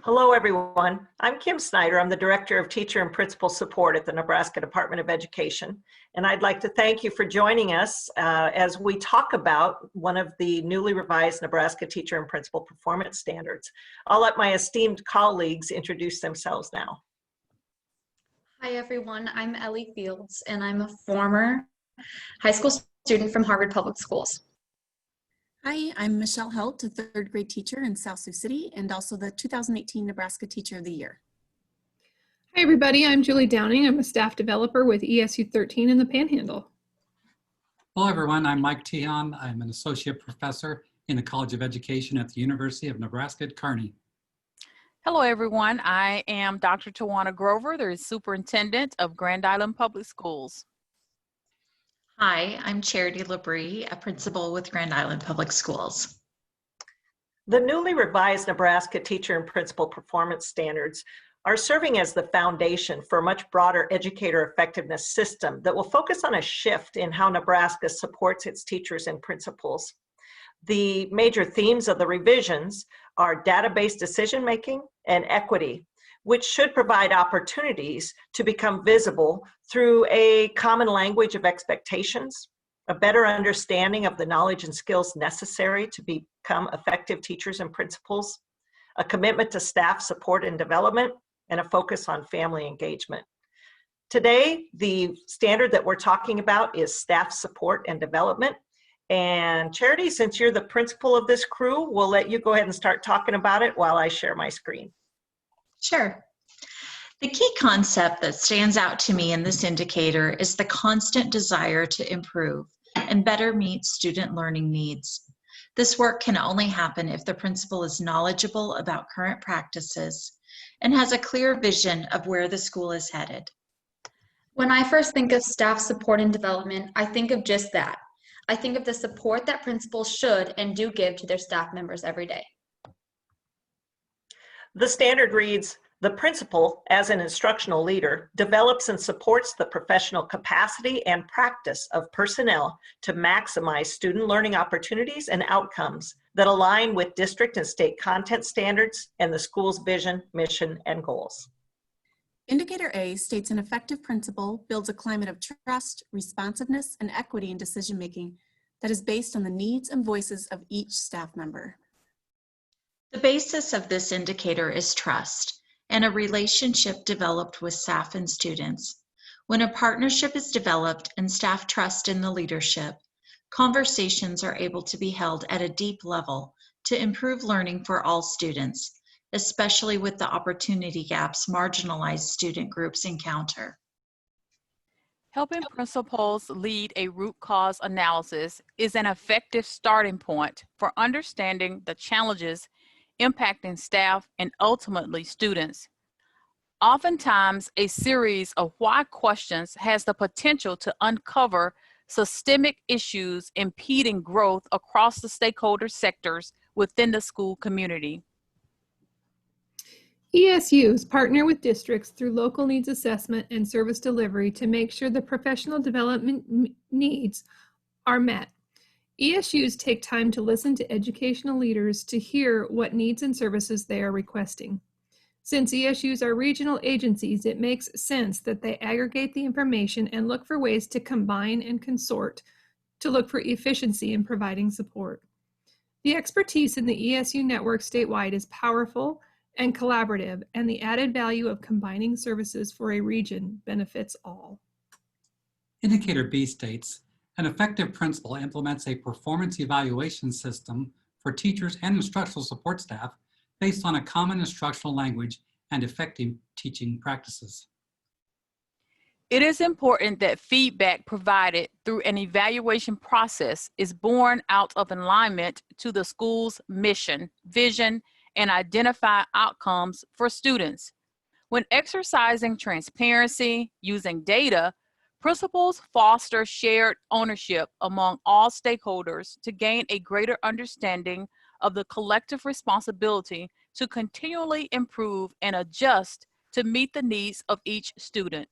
Hello, everyone. I'm Kim Snyder. I'm the Director of Teacher and Principal Support at the Nebraska Department of Education. And I'd like to thank you for joining us as we talk about one of the newly revised Nebraska Teacher and Principal Performance Standards. I'll let my esteemed colleagues introduce themselves now. Hi, everyone. I'm Ellie Fields, and I'm a former high school student from Harvard Public Schools. Hi, I'm Michelle Helt, a third grade teacher in South Sioux City and also the 2018 Nebraska Teacher of the Year. Hi, everybody. I'm Julie Downing. I'm a staff developer with ESU 13 in the Panhandle. Hello, everyone. I'm Mike Tehan. I'm an associate professor in the College of Education at the University of Nebraska at Kearney. Hello, everyone. I am Dr. Tawana Grover, the superintendent of Grand Island Public Schools. Hi, I'm Charity Labrie, a principal with Grand Island Public Schools. The newly revised Nebraska Teacher and Principal Performance Standards are serving as the foundation for a much broader educator effectiveness system that will focus on a shift in how Nebraska supports its teachers and principals. The major themes of the revisions are data-based decision-making and equity, which should provide opportunities to become visible through a common language of expectations, a better understanding of the knowledge and skills necessary to become effective teachers and principals, a commitment to staff support and development, and a focus on family engagement. Today, the standard that we're talking about is staff support and development. And Charity, since you're the principal of this crew, we'll let you go ahead and start talking about it while I share my screen. Sure. The key concept that stands out to me in this indicator is the constant desire to improve and better meet student learning needs. This work can only happen if the principal is knowledgeable about current practices and has a clear vision of where the school is headed. When I first think of staff support and development, I think of just that. I think of the support that principals should and do give to their staff members every day. The standard reads, the principal, as an instructional leader, develops and supports the professional capacity and practice of personnel to maximize student learning opportunities and outcomes that align with district and state content standards and the school's vision, mission, and goals. Indicator A states an effective principal builds a climate of trust, responsiveness, and equity in decision-making that is based on the needs and voices of each staff member. The basis of this indicator is trust and a relationship developed with staff and students. When a partnership is developed and staff trust in the leadership, conversations are able to be held at a deep level to improve learning for all students, especially with the opportunity gaps marginalized student groups encounter. Helping principals lead a root cause analysis is an effective starting point for understanding the challenges impacting staff and ultimately students. Oftentimes, a series of why questions has the potential to uncover systemic issues impeding growth across the stakeholder sectors within the school community. ESUs partner with districts through local needs assessment and service delivery to make sure the professional development needs are met. ESUs take time to listen to educational leaders to hear what needs and services they are requesting. Since ESUs are regional agencies, it makes sense that they aggregate the information and look for ways to combine and consort to look for efficiency in providing support. The expertise in the ESU network statewide is powerful and collaborative, and the added value of combining services for a region benefits all. Indicator B states, an effective principal implements a performance evaluation system for teachers and instructional support staff based on a common instructional language and effective teaching practices. It is important that feedback provided through an evaluation process is born out of alignment to the school's mission, vision, and identify outcomes for students. When exercising transparency using data, principals foster shared ownership among all stakeholders to gain a greater understanding of the collective responsibility to continually improve and adjust to meet the needs of each student.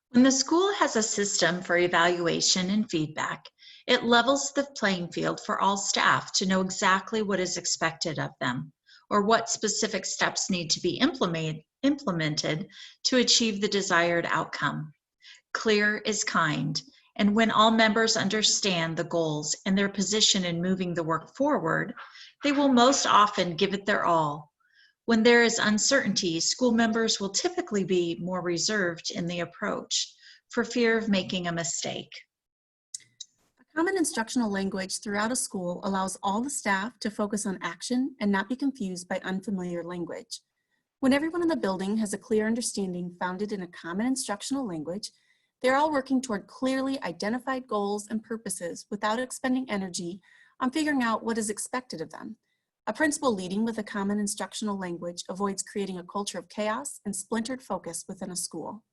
When the school has a system for evaluation and feedback, it levels the playing field for all staff to know exactly what is expected of them, or what specific steps need to be implemented to achieve the desired outcome. Clear is kind, and when all members understand the goals and their position in moving the work forward, they will most often give it their all. When there is uncertainty, school members will typically be more reserved in the approach for fear of making a mistake. A common instructional language throughout a school allows all the staff to focus on action and not be confused by unfamiliar language. When everyone in the building has a clear understanding founded in a common instructional language, they're all working toward clearly identified goals and purposes without expending energy on figuring out what is expected of them. A principal leading with a common instructional language avoids creating a culture of chaos and splintered focus within a school.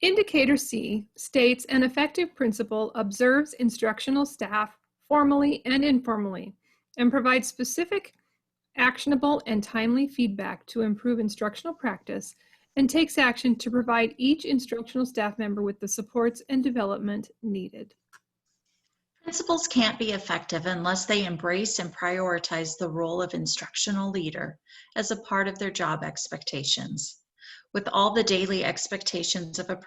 Indicator C states an effective principal observes instructional staff formally and informally and provides specific, actionable, and timely feedback to improve instructional practice and takes action to provide each instructional staff member with the supports and development needed. Principals can't be effective unless they embrace and prioritize the role of instructional leader as a part of their job expectations. With all the daily expectations of a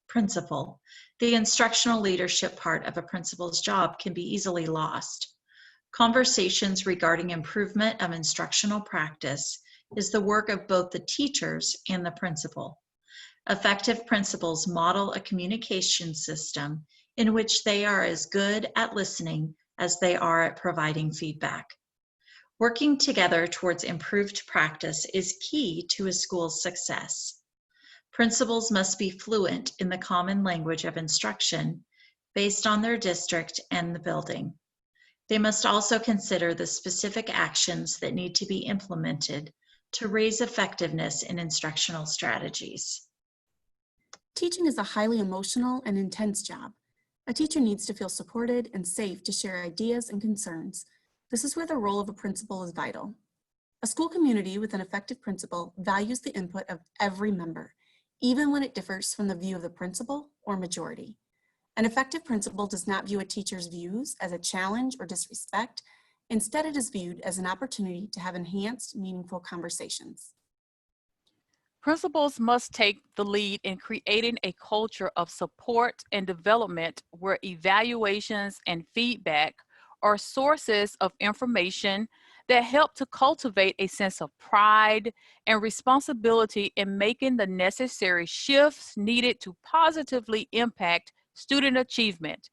principal, the instructional leadership part of a principal's job can be easily lost. Conversations regarding improvement of instructional practice is the work of both the teachers and the principal. Effective principals model a communication system in which they are as good at listening as they are at providing feedback. Working together towards improved practice is key to a school's success. Principals must be fluent in the common language of instruction based on their district and the building. They must also consider the specific actions that need to be implemented to raise effectiveness in instructional strategies. Teaching is a highly emotional and intense job. A teacher needs to feel supported and safe to share ideas and concerns. This is where the role of a principal is vital. A school community with an effective principal values the input of every member, even when it differs from the view of the principal or majority. An effective principal does not view a teacher's views as a challenge or disrespect. Instead, it is viewed as an opportunity to have enhanced, meaningful conversations. Principals must take the lead in creating a culture of support and development where evaluations and feedback are sources of information that help to cultivate a sense of pride and responsibility in making the necessary shifts needed to positively impact student achievement.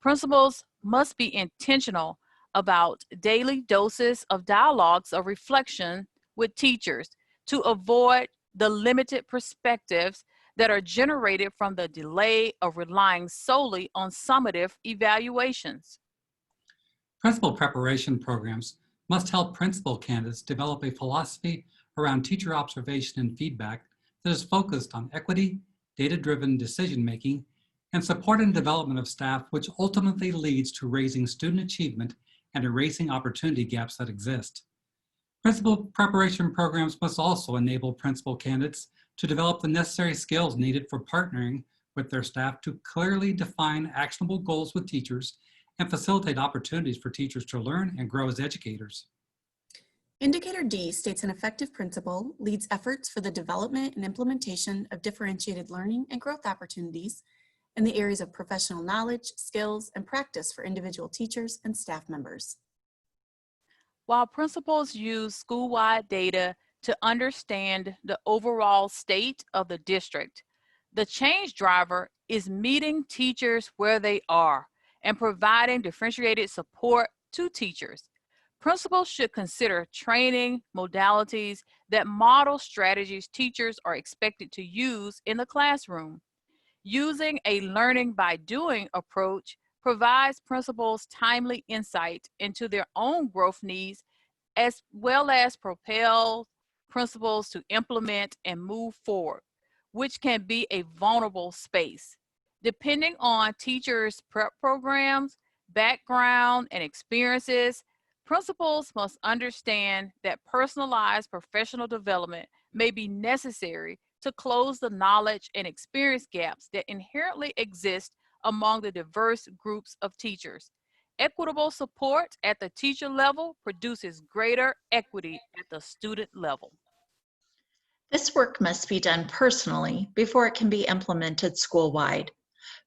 Principals must be intentional about daily doses of dialogues of reflection with teachers to avoid the limited perspectives that are generated from the delay of relying solely on summative evaluations. Principal preparation programs must help principal candidates develop a philosophy around teacher observation and feedback that is focused on equity, data-driven decision-making, and support and development of staff, which ultimately leads to raising student achievement and erasing opportunity gaps that exist. Principal preparation programs must also enable principal candidates to develop the necessary skills needed for partnering with their staff to clearly define actionable goals with teachers and facilitate opportunities for teachers to learn and grow as educators. Indicator D states an effective principal leads efforts for the development and implementation of differentiated learning and growth opportunities in the areas of professional knowledge, skills, and practice for individual teachers and staff members. While principals use school-wide data to understand the overall state of the district, the change driver is meeting teachers where they are and providing differentiated support to teachers. Principals should consider training modalities that model strategies teachers are expected to use in the classroom. Using a learning by doing approach provides principals timely insight into their own growth needs, as well as propel principals to implement and move forward, which can be a vulnerable space. Depending on teachers' prep programs, background, and experiences, principals must understand that personalized professional development may be necessary to close the knowledge and experience gaps that inherently exist among the diverse groups of teachers. equitable support at the teacher level produces greater equity at the student level. This work must be done personally before it can be implemented school-wide.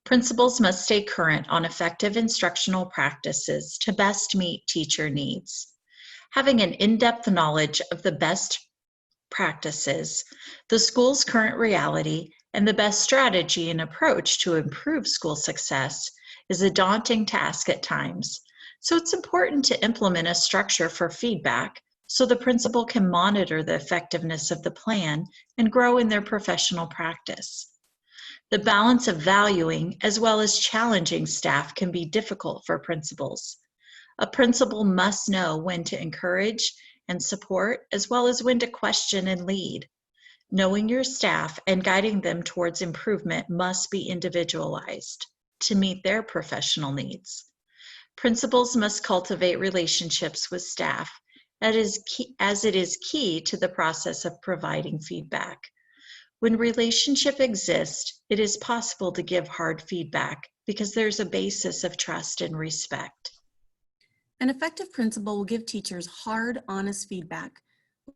Principals must stay current on effective instructional practices to best meet teacher needs. Having an in-depth knowledge of the best practices, the school's current reality, and the best strategy and approach to improve school success is a daunting task at times. So it's important to implement a structure for feedback so the principal can monitor the effectiveness of the plan and grow in their professional practice. The balance of valuing as well as challenging staff can be difficult for principals. A principal must know when to encourage and support, as well as when to question and lead. Knowing your staff and guiding them towards improvement must be individualized to meet their professional needs. Principals must cultivate relationships with staff as it is key to the process of providing feedback. When relationship exists, it is possible to give hard feedback because there's a basis of trust and respect. An effective principal will give teachers hard, honest feedback.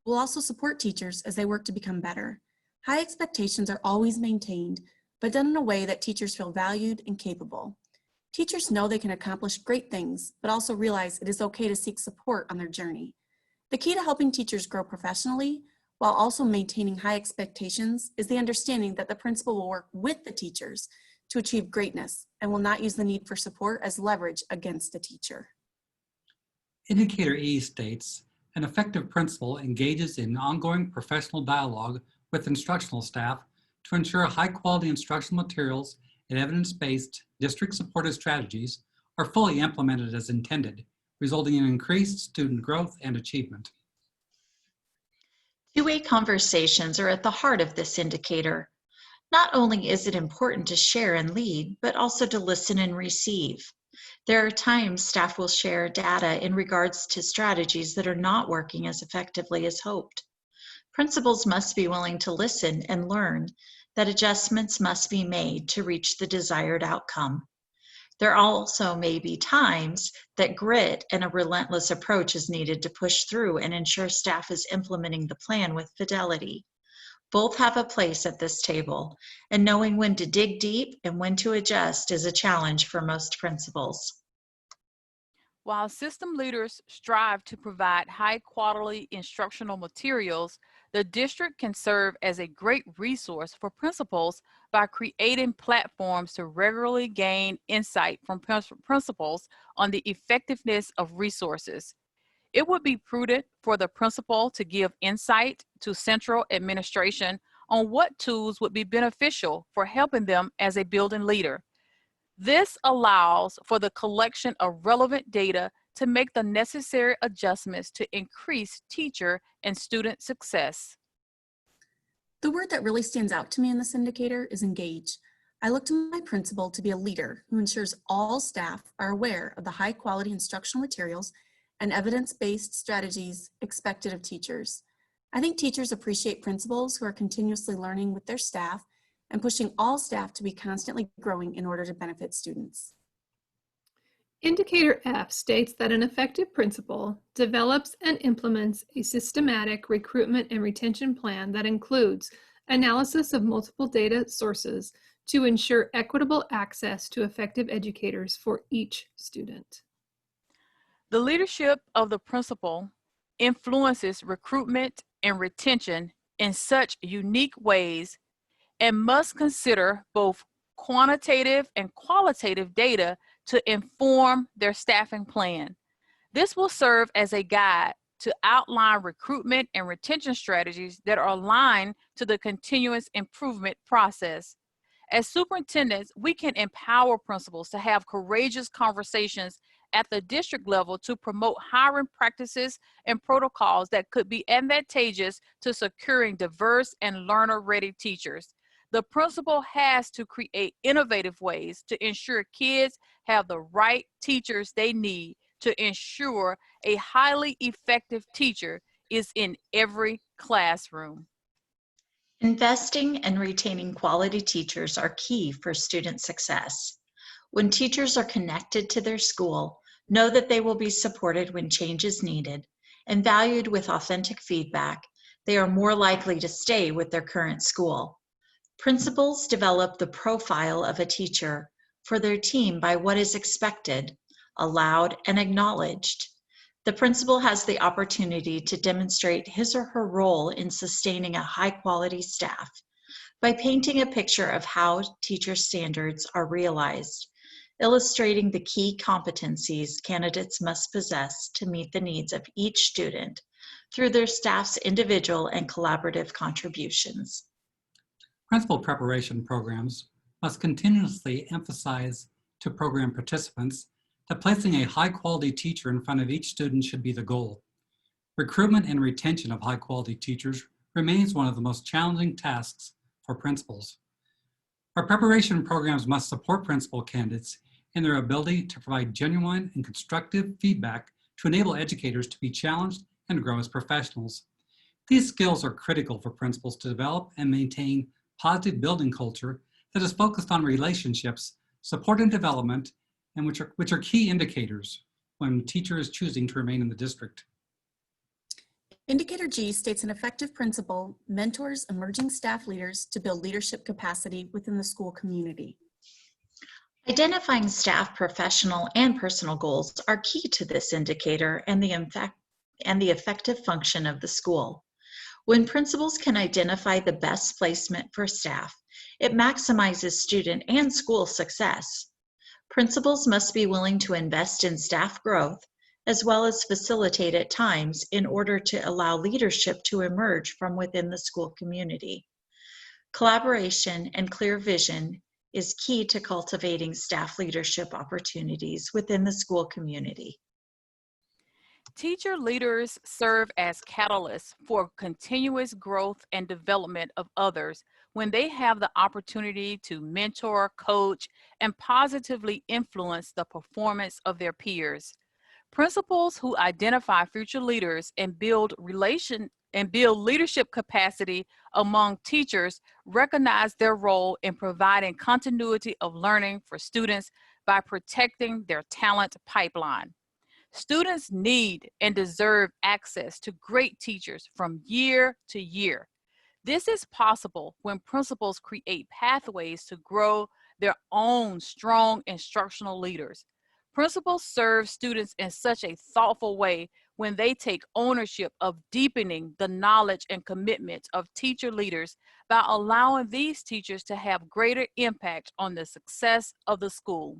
Will also support teachers as they work to become better. High expectations are always maintained, but done in a way that teachers feel valued and capable. Teachers know they can accomplish great things, but also realize it is okay to seek support on their journey. The key to helping teachers grow professionally while also maintaining high expectations is the understanding that the principal will work with the teachers to achieve greatness and will not use the need for support as leverage against a teacher. Indicator E states, an effective principal engages in ongoing professional dialogue with instructional staff to ensure high-quality instructional materials and evidence-based district-supported strategies are fully implemented as intended, resulting in increased student growth and achievement. Two-way conversations are at the heart of this indicator. Not only is it important to share and lead, but also to listen and receive. There are times staff will share data in regards to strategies that are not working as effectively as hoped. Principals must be willing to listen and learn that adjustments must be made to reach the desired outcome. There also may be times that grit and a relentless approach is needed to push through and ensure staff is implementing the plan with fidelity. Both have a place at this table, and knowing when to dig deep and when to adjust is a challenge for most principals. While system leaders strive to provide high-quality instructional materials, the district can serve as a great resource for principals by creating platforms to regularly gain insight from principals on the effectiveness of resources. It would be prudent for the principal to give insight to central administration on what tools would be beneficial for helping them as a building leader. This allows for the collection of relevant data to make the necessary adjustments to increase teacher and student success. The word that really stands out to me in this indicator is engage. I look to my principal to be a leader who ensures all staff are aware of the high quality instructional materials and evidence-based strategies expected of teachers. I think teachers appreciate principals who are continuously learning with their staff and pushing all staff to be constantly growing in order to benefit students. Indicator F states that an effective principal develops and implements a systematic recruitment and retention plan that includes analysis of multiple data sources to ensure equitable access to effective educators for each student. The leadership of the principal influences recruitment and retention in such unique ways and must consider both quantitative and qualitative data to inform their staffing plan. This will serve as a guide to outline recruitment and retention strategies that are aligned to the continuous improvement process. As superintendents, we can empower principals to have courageous conversations at the district level to promote hiring practices and protocols that could be advantageous to securing diverse and learner-ready teachers. The principal has to create innovative ways to ensure kids have the right teachers they need to ensure a highly effective teacher is in every classroom. Investing and retaining quality teachers are key for student success. When teachers are connected to their school, know that they will be supported when change is needed, and valued with authentic feedback, they are more likely to stay with their current school. Principals develop the profile of a teacher for their team by what is expected, allowed, and acknowledged. The principal has the opportunity to demonstrate his or her role in sustaining a high-quality staff by painting a picture of how teacher standards are realized, illustrating the key competencies candidates must possess to meet the needs of each student through their staff's individual and collaborative contributions. Principal preparation programs must continuously emphasize to program participants that placing a high-quality teacher in front of each student should be the goal. Recruitment and retention of high-quality teachers remains one of the most challenging tasks for principals. Our preparation programs must support principal candidates in their ability to provide genuine and constructive feedback to enable educators to be challenged and grow as professionals. These skills are critical for principals to develop and maintain positive building culture that is focused on relationships, support and development, and which are key indicators when a teacher is choosing to remain in the district. Indicator G states an effective principal mentors emerging staff leaders to build leadership capacity within the school community. Identifying staff professional and personal goals are key to this indicator and the effective function of the school. When principals can identify the best placement for staff, it maximizes student and school success. Principals must be willing to invest in staff growth as well as facilitate at times in order to allow leadership to emerge from within the school community. Collaboration and clear vision is key to cultivating staff leadership opportunities within the school community. Teacher leaders serve as catalysts for continuous growth and development of others when they have the opportunity to mentor, coach, and positively influence the performance of their peers. Principals who identify future leaders and build leadership capacity among teachers recognize their role in providing continuity of learning for students by protecting their talent pipeline. Students need and deserve access to great teachers from year to year. This is possible when principals create pathways to grow their own strong instructional leaders. Principals serve students in such a thoughtful way when they take ownership of deepening the knowledge and commitment of teacher leaders by allowing these teachers to have greater impact on the success of the school.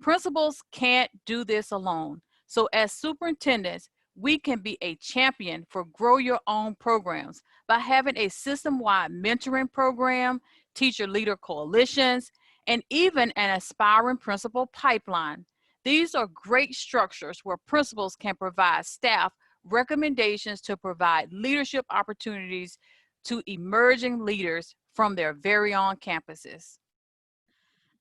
Principals can't do this alone. So as superintendents, we can be a champion for grow your own programs by having a system-wide mentoring program, teacher leader coalitions, and even an aspiring principal pipeline. These are great structures where principals can provide staff recommendations to provide leadership opportunities to emerging leaders from their very own campuses.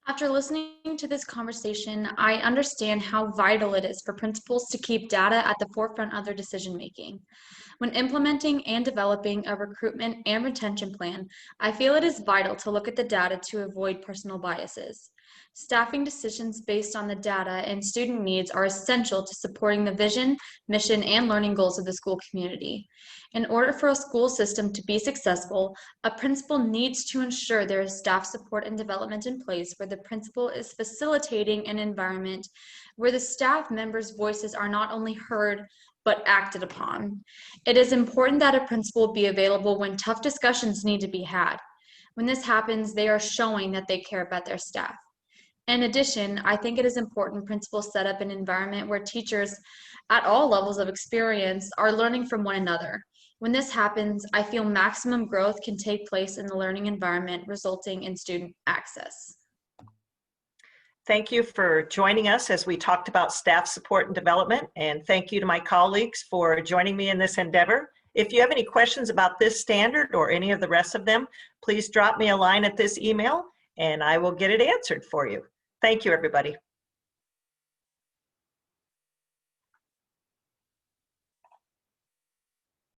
After listening to this conversation, I understand how vital it is for principals to keep data at the forefront of their decision-making. When implementing and developing a recruitment and retention plan, I feel it is vital to look at the data to avoid personal biases. Staffing decisions based on the data and student needs are essential to supporting the vision, mission, and learning goals of the school community. In order for a school system to be successful, a principal needs to ensure there is staff support and development in place where the principal is facilitating an environment where the staff members' voices are not only heard, but acted upon. It is important that a principal be available when tough discussions need to be had. When this happens, they are showing that they care about their staff. In addition, I think it is important principals set up an environment where teachers at all levels of experience are learning from one another. When this happens, I feel maximum growth can take place in the learning environment, resulting in student access. Thank you for joining us as we talked about staff support and development, and thank you to my colleagues for joining me in this endeavor. If you have any questions about this standard or any of the rest of them, please drop me a line at this email and I will get it answered for you. Thank you, everybody.